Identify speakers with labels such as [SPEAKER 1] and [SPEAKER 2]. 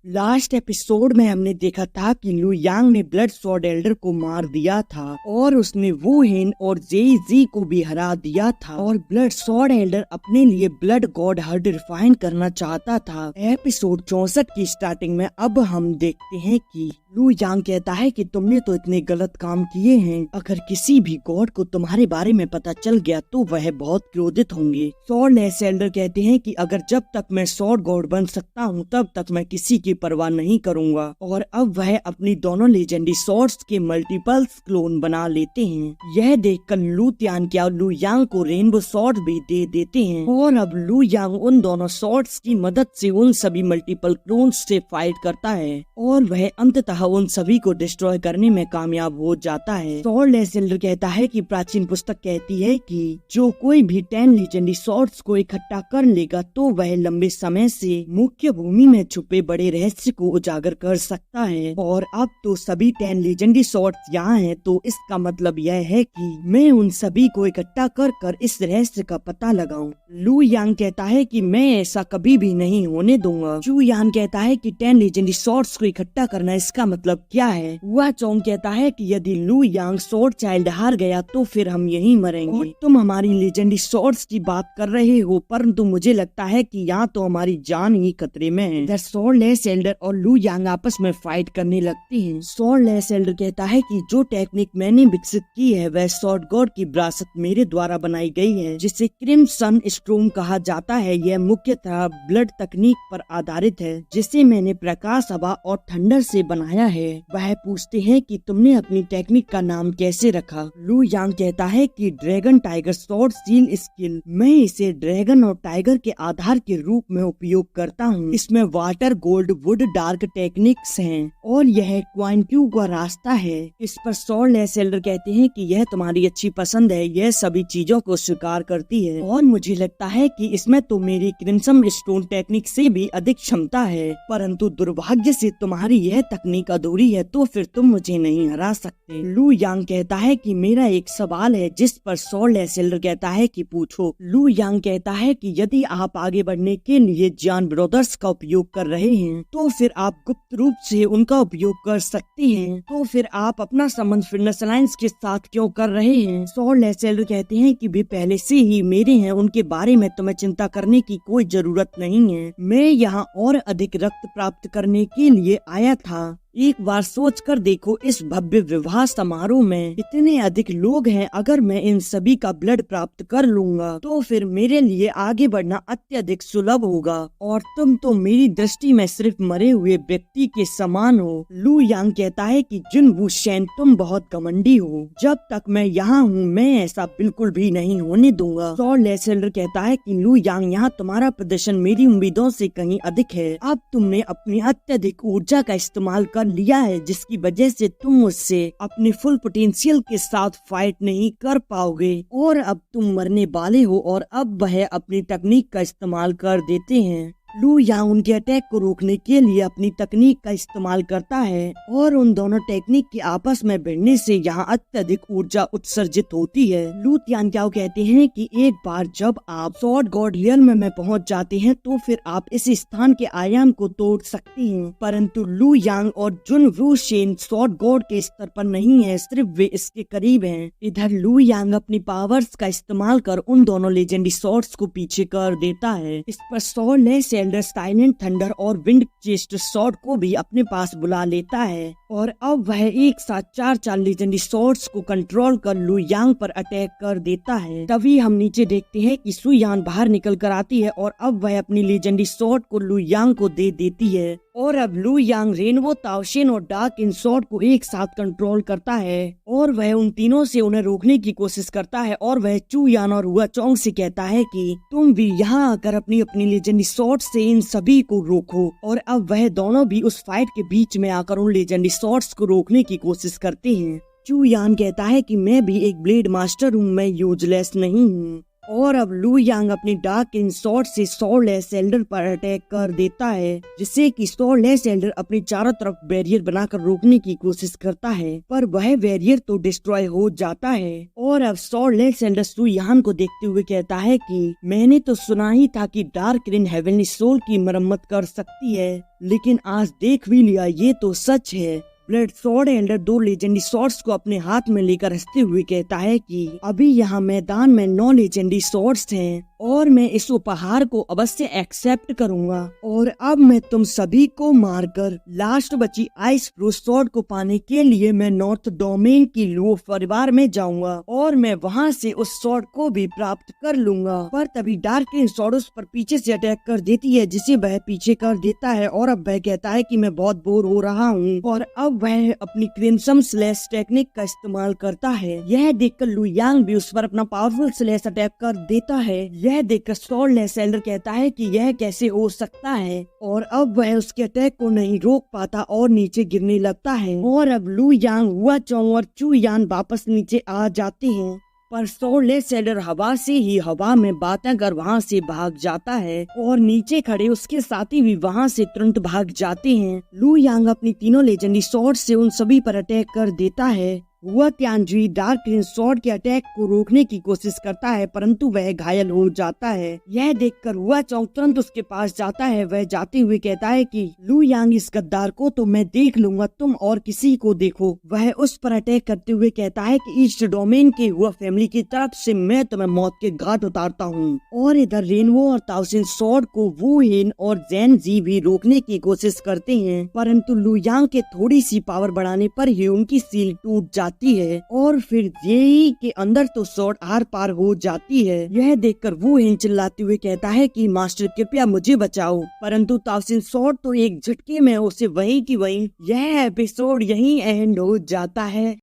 [SPEAKER 1] Last episode में हमने देखा था कि लू यांग ने ब्लड स्वॉर्ड एल्डर को मार दिया था और उसने वू हिन और जेई जी को भी हरा दिया था और ब्लड स्वॉर्ड एल्डर अपने लिए ब्लड गॉड हर्ड रिफाइन करना चाहता था। एपिसोड 64 की स्टार्टिंग में अब हम देखते हैं कि लू यांग कहता है कि तुमने तो इतने गलत काम किए हैं, अगर किसी भी गॉड को तुम्हारे बारे में पता चल गया तो वह बहुत क्रोधित होंगे। स्वॉर्डलेस एल्डर कहते हैं कि अगर जब तक मैं स्वॉर्ड गॉड बन सकता हूँ तब तक मैं किसी की परवाह नहीं करूँगा। और अब वह अपनी दोनों लेजेंडरी स्वॉर्ड्स के मल्टीपल्स क्लोन बना लेते हैं। यह देखकर लू यांग को रेनबो स्वॉर्ड भी दे देते हैं और अब लू यांग उन दोनों स्वॉर्ड्स की मदद से उन सभी मल्टीपल क्लोन्स से फाइट करता है और वह अंततः उन सभी को डिस्ट्रॉय करने में कामयाब हो जाता है। स्वॉर्डलेस एल्डर कहता है कि प्राचीन पुस्तक कहती है कि जो कोई भी 10 लीजेंडरी स्वॉर्ड्स को इकट्ठा कर लेगा तो वह लंबे समय से मुख्य भूमि में छुपे बड़े रहस्य को उजागर कर सकता है। और अब तो सभी 10 लीजेंडरी स्वॉर्ड्स यहाँ हैं, तो इसका मतलब यह है कि मैं उन सभी को इकट्ठा कर इस रहस्य का पता लगाऊं। लू यांग कहता है कि मैं ऐसा कभी भी नहीं होने दूंगा। चू यान कहता है कि 10 लीजेंडरी स्वॉर्ड्स को इकट्ठा करना इसका मतलब क्या है। हुआ चोंग कहता है कि यदि लू यांग स्वॉर्ड चाइल्ड हार गया तो फिर हम यहीं मरेंगे। और तुम हमारी लेजेंडरी स्वॉर्ड्स की बात कर रहे हो, परंतु मुझे लगता है कि यहाँ तो हमारी जान ही खतरे में है। द स्वॉर्डलेस एल्डर और लू यांग आपस में फाइट करने लगते हैं। स्वॉर्डलेस एल्डर कहता है कि जो टेक्निक मैंने विकसित की है वह स्वॉर्ड गॉड की विरासत मेरे द्वारा बनाई गई है, जिसे क्रिम्सन स्टॉर्म कहा जाता है। यह मुख्यतः ब्लड तकनीक पर आधारित है जिसे मैंने प्रकाश, हवा और थंडर से बनाया है। वह पूछते हैं कि तुमने अपनी टेक्निक का नाम कैसे रखा। लू यांग कहता है कि dragon tiger sword seal skill. मैं इसे ड्रैगन और टाइगर के आधार के रूप में उपयोग करता हूँ। इसमें water, gold, would, dark techniques हैं और यह क्वांट्यू का रास्ता है। इस पर स्वॉर्डलेस एल्डर कहते हैं कि यह तुम्हारी अच्छी पसंद है, यह सभी चीजों को स्वीकार करती है और मुझे लगता है कि इसमें तो मेरी क्रिम्सन स्टोन टेक्निक से भी अधिक क्षमता है, परंतु दुर्भाग्य से तुम्हारी यह तकनीक अधूरी है, तो फिर तुम मुझे नहीं हरा सकते। लू यांग कहता है कि मेरा एक सवाल है, जिस पर स्वॉर्डलेस एल्डर कहता है कि पूछो। लू यांग कहता है कि यदि आप आगे बढ़ने के लिए जॉन ब्रदर्स का उपयोग कर रहे हैं तो फिर आप गुप्त रूप से उनका उपयोग कर सकते हैं, तो फिर आप अपना संबंध फिटनेस अलायंस के साथ क्यों कर रहे हैं। स्वॉर्डलेस एल्डर कहते हैं कि वे पहले से ही मेरे हैं, उनके बारे में तुम्हें चिंता करने की कोई जरूरत नहीं है। मैं यहाँ और अधिक रक्त प्राप्त करने के लिए आया था। एक बार सोच कर देखो, इस भव्य विवाह समारोह में इतने अधिक लोग हैं, अगर मैं इन सभी का ब्लड प्राप्त कर लूंगा तो फिर मेरे लिए आगे बढ़ना अत्यधिक सुलभ होगा और तुम तो मेरी दृष्टि में सिर्फ मरे हुए व्यक्ति के समान हो। लू यांग कहता है कि जुन वूशेन, तुम बहुत घमंडी हो। जब तक मैं यहाँ हूँ मैं ऐसा बिल्कुल भी नहीं होने दूंगा। स्वॉर्डलेस एल्डर कहता है कि लू यांग, यहाँ तुम्हारा प्रदर्शन मेरी उम्मीदों से कहीं अधिक है। अब तुमने अपनी अत्यधिक ऊर्जा का इस्तेमाल कर लिया है, जिसकी वजह से तुम मुझसे अपने फुल पोटेंशियल के साथ फाइट नहीं कर पाओगे और अब तुम मरने वाले हो। और अब वह अपनी तकनीक का इस्तेमाल कर देते हैं। लू यांग उनके अटैक को रोकने के लिए अपनी तकनीक का इस्तेमाल करता है और उन दोनों टेक्निक के आपस में भिड़ने से यहाँ अत्यधिक ऊर्जा उत्सर्जित होती है। लू यांग कहते हैं कि एक बार जब आप स्वॉर्ड गॉड रियल्म में पहुँच जाते हैं तो फिर आप इस स्थान के आयाम को तोड़ सकते हैं, परंतु लू यांग और जुन वूशेन स्वॉर्ड गॉड के स्तर पर नहीं है, सिर्फ वे इसके करीब हैं। इधर लू यांग अपनी पावर्स का इस्तेमाल कर उन दोनों लेजेंडरी स्वॉर्ड्स को पीछे कर देता है। इस पर स्वॉर्डलेस एल्डर साइलेंट थंडर और विंड चेस्ट स्वॉर्ड को भी अपने पास बुला लेता है और अब वह एक साथ 4 लेजेंडरी स्वॉर्ड्स को कंट्रोल कर लू यांग पर अटैक कर देता है। तभी हम नीचे देखते हैं कि सु यान बाहर निकल कर आती है और अब वह अपनी लेजेंडरी स्वॉर्ड को लू यांग को दे देती है और अब लू यांग रेनबो, ताओशिन और डार्क इन स्वॉर्ड को एक साथ कंट्रोल करता है और वह उन तीनों से उन्हें रोकने की कोशिश करता है और वह चू यान और हुआ चोंग से कहता है कि तुम भी यहाँ आकर अपनी लेजेंडरी स्वॉर्ड से इन सभी को रोको। और अब वह दोनों भी उस फाइट के बीच में आकर उन लेजेंडरी स्वॉर्ड्स को रोकने की कोशिश करते हैं। चू यान कहता है कि मैं भी एक ब्लेड मास्टर हूँ, मैं यूजलेस नहीं हूँ। और अब लू यांग अपनी डार्क ग्रीन स्वॉर्ड से स्वॉर्डलेस एल्डर पर अटैक कर देता है, जिससे कि स्वॉर्डलेस एल्डर अपनी चारों तरफ बैरियर बनाकर रोकने की कोशिश करता है, पर वह बैरियर तो डिस्ट्रॉय हो जाता है। और अब स्वॉर्डलेस एल्डर लू यांग को देखते हुए कहता है कि मैंने तो सुना ही था कि डार्क ग्रीन हेवनली सोल की मरम्मत कर सकती है, लेकिन आज देख भी लिया, ये तो सच है। Blood sword Elder 2 legendary swords को अपने हाथ में लेकर हंसते हुए कहता है कि अभी यहाँ मैदान में 9 लेजेंडरी स्वॉर्ड्स हैं और मैं इस उपहार को अवश्य एक्सेप्ट करूंगा, और अब मैं तुम सभी को मारकर लास्ट बची आइस फ्रोस्ट स्वॉर्ड को पाने के लिए मैं नॉर्थ डोमेन की लू परिवार में जाऊंगा और मैं वहां से उस स्वॉर्ड को भी प्राप्त कर लूंगा। पर तभी डार्क ग्रीन स्वॉर्ड उस पर पीछे से अटैक कर देती है, जिसे वह पीछे कर देता है और अब वह कहता है कि मैं बहुत बोर हो रहा हूँ, और अब वह अपनी क्रिम्सन स्लैश टेक्निक का इस्तेमाल करता है। यह देखकर लू यांग भी उस पर अपना पावरफुल स्लैश अटैक कर देता है। यह देखकर स्वॉर्डलेस एल्डर कहता है कि यह कैसे हो सकता है, और अब वह उसके अटैक को नहीं रोक पाता और नीचे गिरने लगता है। और अब लू यांग, हुआ चोंग और चू यान वापस नीचे आ जाते हैं, पर स्वॉर्डलेस एल्डर हवा से ही हवा में बातें कर वहाँ से भाग जाता है और नीचे खड़े उसके साथी भी वहाँ से तुरंत भाग जाते हैं। लू यांग अपनी तीनों लेजेंडरी स्वॉर्ड से उन सभी पर अटैक कर देता है। हुआ तियानजी डार्क ग्रीन स्वॉर्ड के अटैक को रोकने की कोशिश करता है, परंतु वह घायल हो जाता है। यह देखकर हुआ चोंग तुरंत उसके पास जाता है। वह जाते हुए कहता है कि लू यांग, इस गद्दार को तो मैं देख लूंगा, तुम और किसी को देखो। वह उस पर अटैक करते हुए कहता है कि ईस्ट डोमेन के हुआ फैमिली की तरफ से मैं तुम्हें मौत के घाट उतारता हूँ। और इधर रेनवो और ताउसिन स्वॉर्ड को वू हेन और जैन जी भी रोकने की कोशिश करते हैं, परंतु लू यांग के थोड़ी सी पावर बढ़ाने पर ही उनकी सील टूट जाती है और फिर जेई के अंदर तो स्वॉर्ड आर पार हो जाती है। यह देखकर वो हेन चिल्लाते हुए कहता है कि मास्टर कृपया मुझे बचाओ, परंतु ताउसिन स्वॉर्ड तो एक झटके में उसे वहीं की वहीं। यह एपिसोड यहीं एंड हो जाता है।